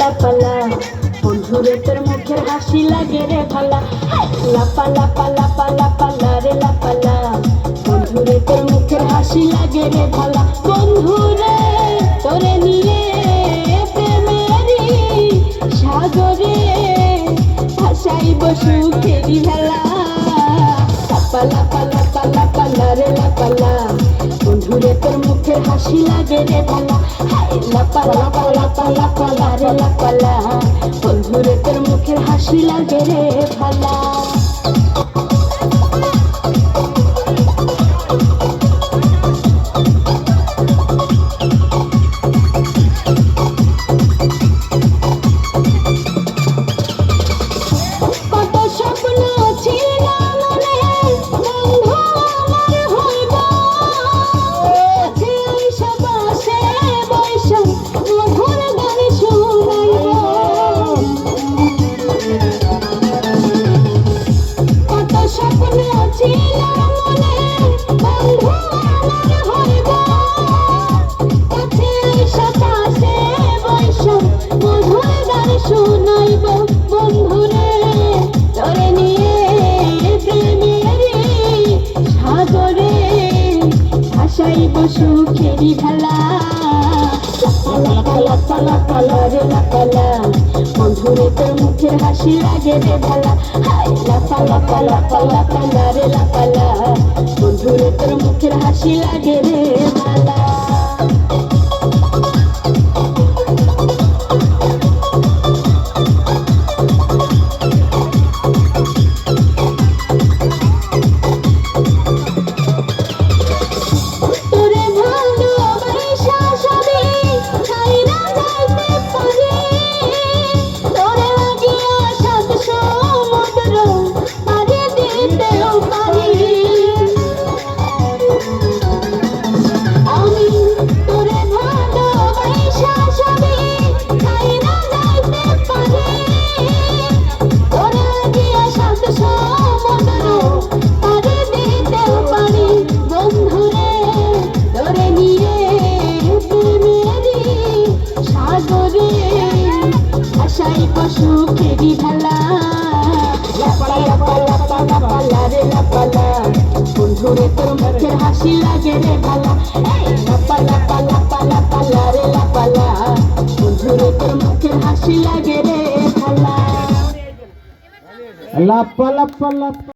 লাপালা বন্ধুরে তোর মুখের হাসি লাগে রে ভালা লাপা লাপা লাপা লাপালা রে লাপালা বন্ধুরে তোর মুখের হাসি লাগে রে ভালা বন্ধুরে তোরে নিয়ে প্রেমেরি সাগরে ভাসাইব সুখেরি ভেলা লাপা লাপা লাপা লাপালা রে লাপালা বন্ধুরে তোর মুখের হাসি লাগে রে ভালা লাপা লাপা লাপা লাপালা রে লাপালা বন্ধুরে তোর মুখের হাসি লাগে রে ভালা সুখেরি ভেলা লাপা লাপা লাপা রে লাপালা বন্ধুরে তোর মুখের হাসি লাগে রে ভালা লাপা লাপা লাপা লাপালা রে লাপালা বন্ধুরে তোর মুখের হাসি লাগে রে ভালা সুখেরি ভেলা লাপা লাপা লাপা লাপালা রে লাপালা বন্ধুরে তোর মুখের হাসি লাগে রে ভালা লাপা লাপা লাপা লাপালা রে লাপালা বন্ধুরে তোর মুখের হাসি লাগে রে ভালা লাপা লাপা লাপা